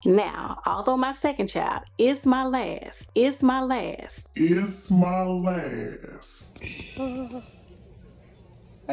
Now, although my second child is my last, I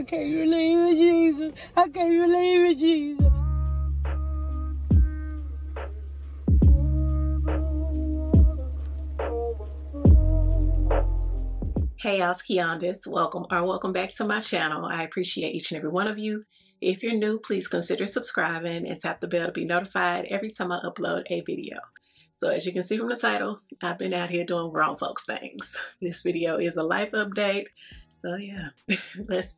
can't believe it, Jesus. I can't believe it, Jesus. Hey y'all, it's Quijuandas. Welcome back to my channel. I appreciate each and every one of you. If you're new, please consider subscribing and tap the bell to be notified every time I upload a video. So as you can see from the title, I've been out here doing grown folks things. This video is a life update. So yeah, let's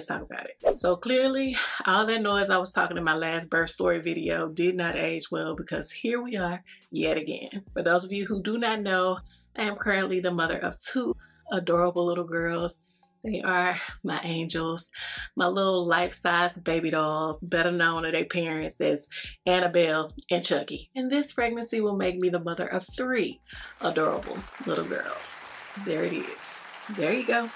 talk about it. So clearly, all that noise I was talking in my last birth story video did not age well, because here we are yet again. For those of you who do not know, I am currently the mother of two adorable little girls. They are my angels, my little life-size baby dolls, better known to their parents as Annabelle and Chucky. And this pregnancy will make me the mother of three adorable little girls. There it is. There you go.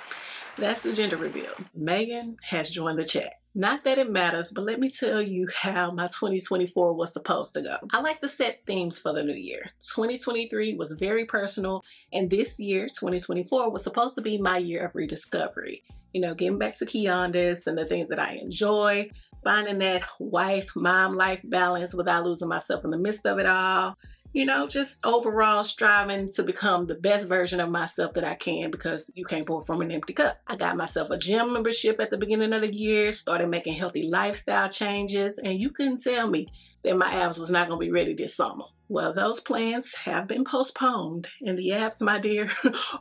That's the gender reveal. Megan has joined the chat. Not that it matters, but let me tell you how my 2024 was supposed to go. I like to set themes for the new year. 2023 was very personal, and this year, 2024, was supposed to be my year of rediscovery. You know, getting back to Quijuandas and the things that I enjoy, finding that wife-mom life balance without losing myself in the midst of it all. You know, just overall striving to become the best version of myself that I can, because you can't pour from an empty cup. I got myself a gym membership at the beginning of the year, started making healthy lifestyle changes, and you couldn't tell me that my abs was not going to be ready this summer. Well, those plans have been postponed, and the abs, my dear,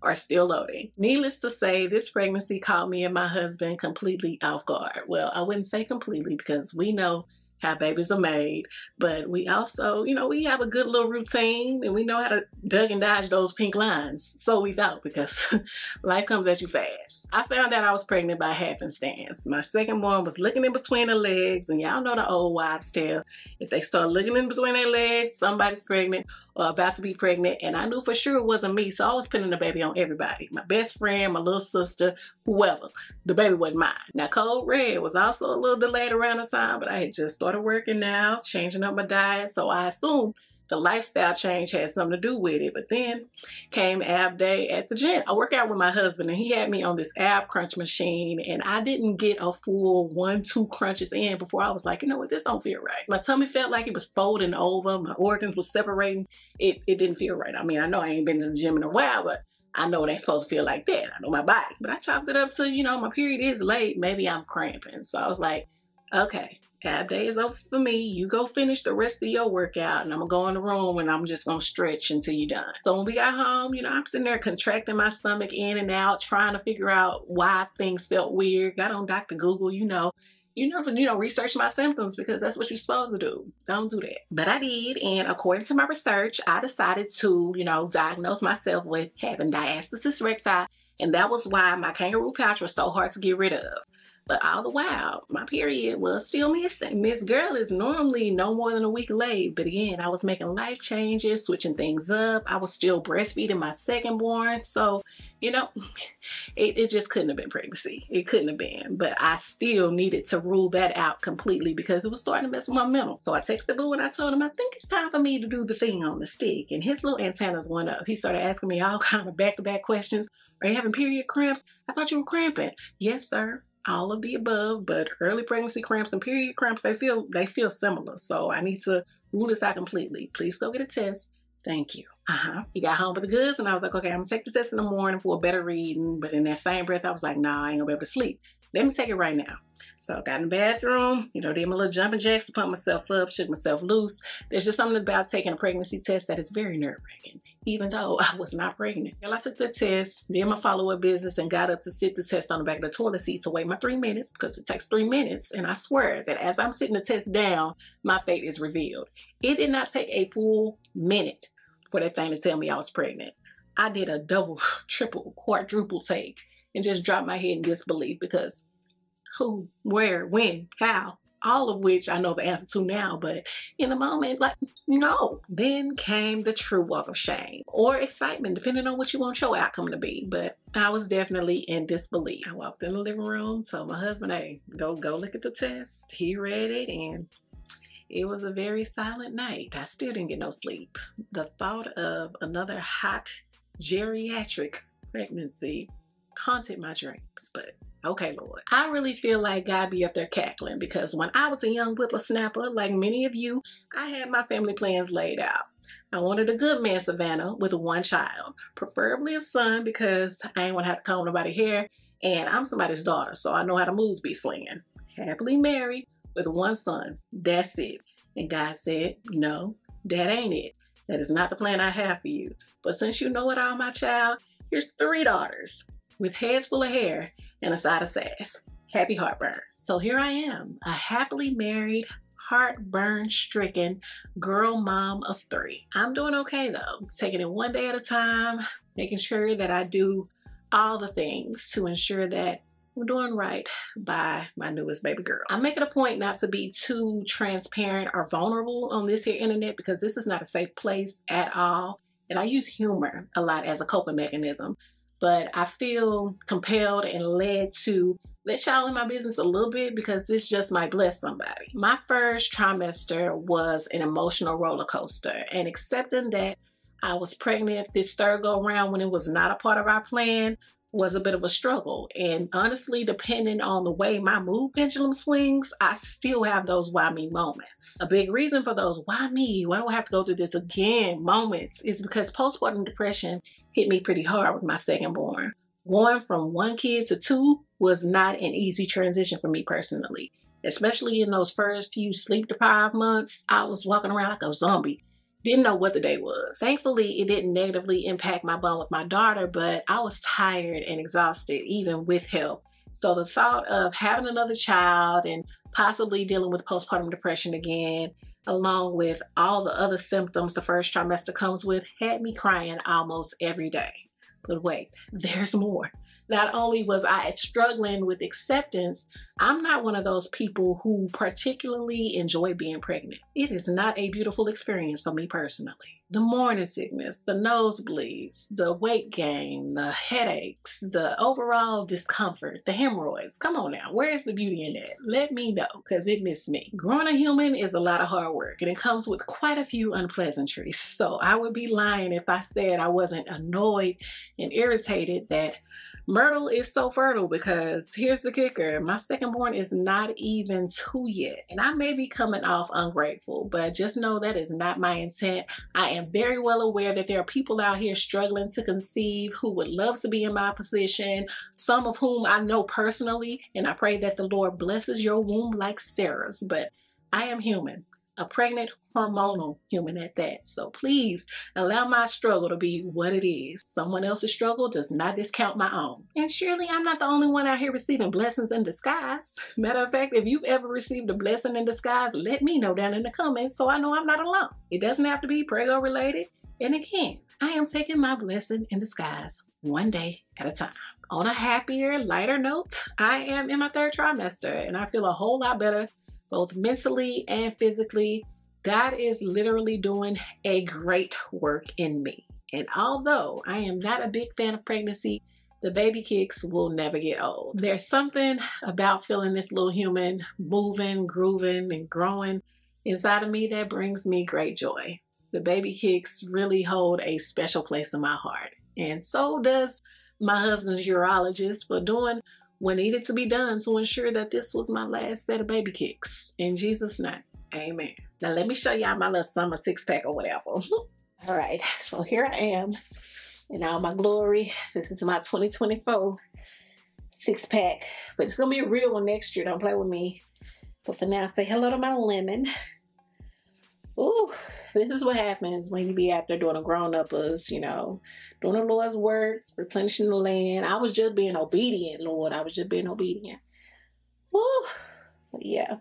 are still loading. Needless to say, this pregnancy caught me and my husband completely off guard. Well, I wouldn't say completely, because we know how babies are made, but we also, you know, we have a good little routine, and we know how to duck and dodge those pink lines. So we thought, because life comes at you fast. I found out I was pregnant by happenstance. My second born was looking in between her legs, and y'all know the old wives' tale. If they start looking in between their legs, somebody's pregnant or about to be pregnant, and I knew for sure it wasn't me, so I was pinning the baby on everybody. My best friend, my little sister, whoever. The baby wasn't mine. Now, Cold Red was also a little delayed around the time, but I had just started working now, changing up my diet, so I assumed the lifestyle change had something to do with it. But then came ab day at the gym. I work out with my husband, and he had me on this ab crunch machine, and I didn't get a full 1-2 crunches in before I was like, you know what, this don't feel right. My tummy felt like it was folding over, my organs was separating. It didn't feel right. I mean, I know I ain't been to the gym in a while, but I know it ain't supposed to feel like that. I know my body. But I chalked it up to, you know, my period is late. Maybe I'm cramping. So I was like, okay, ab day is over for me. You go finish the rest of your workout, and I'm gonna go in the room and I'm just gonna stretch until you're done. So when we got home, you know, I'm sitting there contracting my stomach in and out, trying to figure out why things felt weird. Got on Dr. Google, you know, research my symptoms, because that's what you're supposed to do. Don't do that. But I did, and according to my research, I decided to, you know, diagnose myself with having diastasis recti, and that was why my kangaroo pouch was so hard to get rid of. But all the while, my period was still missing. Miss Girl is normally no more than a week late, but again, I was making life changes, switching things up. I was still breastfeeding my second born, so, you know, it just couldn't have been pregnancy. It couldn't have been, but I still needed to rule that out completely, because it was starting to mess with my mental. So I texted Boo and I told him, I think it's time for me to do the thing on the stick, and his little antennas went up. He started asking me all kind of back-to-back questions. Are you having period cramps? I thought you were cramping. Yes, sir. All of the above, but early pregnancy cramps and period cramps, they feel similar. So I need to rule this out completely. Please go get a test. Thank you. He got home with the goods, and I was like, okay, I'm gonna take the test in the morning for a better reading. But in that same breath, I was like, nah, I ain't gonna be able to sleep. Let me take it right now. So I got in the bathroom, you know, did my little jumping jacks to pump myself up, shook myself loose. There's just something about taking a pregnancy test that is very nerve-wracking, even though I was not pregnant. Well, I took the test, did my follow-up business, and got up to sit the test on the back of the toilet seat to wait my 3 minutes, because it takes 3 minutes. And I swear that as I'm sitting the test down, my fate is revealed. It did not take a full minute for that thing to tell me I was pregnant. I did a double, triple, quadruple take and just dropped my head in disbelief, because who, where, when, how, all of which I know the answer to now, but in the moment, like, no. Then came the true walk of shame or excitement, depending on what you want your outcome to be. But I was definitely in disbelief. I walked in the living room, told my husband, hey, go look at the test. He read it, and It was a very silent night. I still didn't get no sleep. The thought of another hot geriatric pregnancy haunted my dreams, but okay, Lord. I really feel like God be up there cackling, because when I was a young whippersnapper, like many of you, I had my family plans laid out. I wanted a good man, Savannah, with one child, preferably a son, because I ain't want to have to comb nobody's hair, and I'm somebody's daughter, so I know how the moves be swinging. Happily married with one son, that's it. And God said, no, that ain't it. That is not the plan I have for you. But since you know it all, my child, here's 3 daughters with heads full of hair and a side of sass. Happy heartburn. So here I am, a happily married, heartburn-stricken girl mom of 3. I'm doing okay though, taking it one day at a time, making sure that I do all the things to ensure that I'm doing right by my newest baby girl. I'm making a point not to be too transparent or vulnerable on this here internet, because this is not a safe place at all. And I use humor a lot as a coping mechanism, but I feel compelled and led to let y'all in my business a little bit, because this just might bless somebody. My first trimester was an emotional roller coaster, and accepting that I was pregnant this 3rd go around when it was not a part of our plan was a bit of a struggle. And honestly, depending on the way my mood pendulum swings, I still have those why me moments. A big reason for those why me, why do I have to go through this again moments, is because postpartum depression hit me pretty hard with my second born. Going from 1 kid to 2 was not an easy transition for me personally, especially in those first few sleep deprived months. I was walking around like a zombie. Didn't know what the day was. Thankfully, it didn't negatively impact my bond with my daughter, but I was tired and exhausted even with help. So the thought of having another child and possibly dealing with postpartum depression again, along with all the other symptoms the first trimester comes with, had me crying almost every day. But wait, there's more. Not only was I struggling with acceptance, I'm not one of those people who particularly enjoy being pregnant. It is not a beautiful experience for me personally. The morning sickness, the nosebleeds, the weight gain, the headaches, the overall discomfort, the hemorrhoids. Come on now, where is the beauty in that? Let me know, because it missed me. Growing a human is a lot of hard work, and it comes with quite a few unpleasantries. So I would be lying if I said I wasn't annoyed and irritated that Myrtle is so fertile, because here's the kicker. My second born is not even 2 yet. And I may be coming off ungrateful, but just know that is not my intent. I am very well aware that there are people out here struggling to conceive who would love to be in my position, some of whom I know personally, and I pray that the Lord blesses your womb like Sarah's. But I am human. A pregnant, hormonal human at that. So please allow my struggle to be what it is. Someone else's struggle does not discount my own. And surely I'm not the only one out here receiving blessings in disguise. Matter of fact, if you've ever received a blessing in disguise, let me know down in the comments so I know I'm not alone. It doesn't have to be prego related. And again, I am taking my blessing in disguise one day at a time. On a happier, lighter note, I am in my 3rd trimester and I feel a whole lot better, both mentally and physically. God is literally doing a great work in me. And although I am not a big fan of pregnancy, the baby kicks will never get old. There's something about feeling this little human moving, grooving, and growing inside of me that brings me great joy. The baby kicks really hold a special place in my heart. And so does my husband's urologist for doing what needed to be done to ensure that this was my last set of baby kicks. In Jesus' name, amen. Now let me show y'all my little summer 6-pack or whatever. All right, so here I am in all my glory. This is my 2024 6-pack, but it's gonna be a real one next year. Don't play with me. But for now, say hello to my lemon. Ooh, this is what happens when you be out there doing a grown-uppers, you know, doing the Lord's work, replenishing the land. I was just being obedient, Lord. I was just being obedient. Woo. But yeah,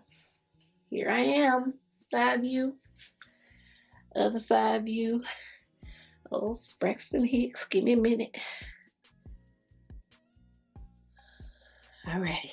here I am. Side view. Other side view. Oh, Braxton Hicks. Give me a minute. All right.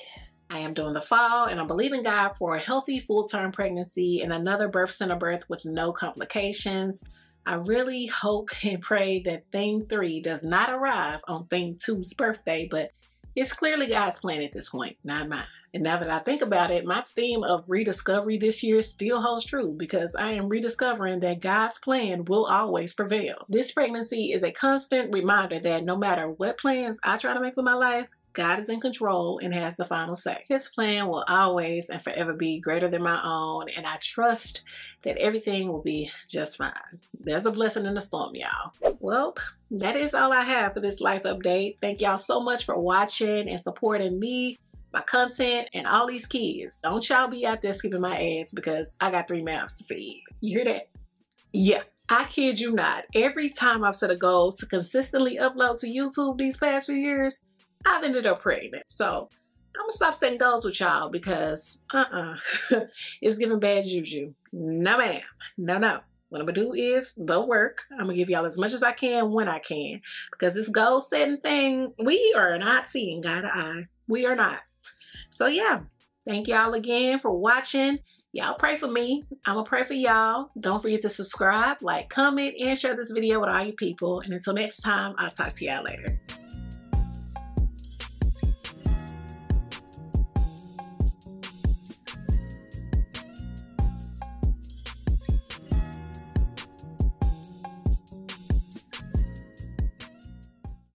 I am doing the fall, and I'm believing God for a healthy full-term pregnancy and another birth center birth with no complications. I really hope and pray that thing 3 does not arrive on thing 2's birthday, but It's clearly God's plan at this point, not mine. And now that I think about it, my theme of rediscovery this year still holds true because I am rediscovering that God's plan will always prevail. This pregnancy is a constant reminder that no matter what plans I try to make for my life, God is in control and has the final say. His plan will always and forever be greater than my own, and I trust that everything will be just fine. There's a blessing in the storm, y'all. Well, that is all I have for this life update. Thank y'all so much for watching and supporting me, my content, and all these kids. Don't y'all be out there skipping my ads because I got 3 mouths to feed. You hear that? Yeah. I kid you not. Every time I've set a goal to consistently upload to YouTube these past few years, I've ended up pregnant. So I'm gonna stop setting goals with y'all because it's giving bad juju. No ma'am, no. What I'm gonna do is the work. I'm gonna give y'all as much as I can when I can because this goal setting thing, we are not seeing eye to eye. We are not. So yeah, thank y'all again for watching. Y'all pray for me. I'm gonna pray for y'all. Don't forget to subscribe, like, comment, and share this video with all you people. And until next time, I'll talk to y'all later.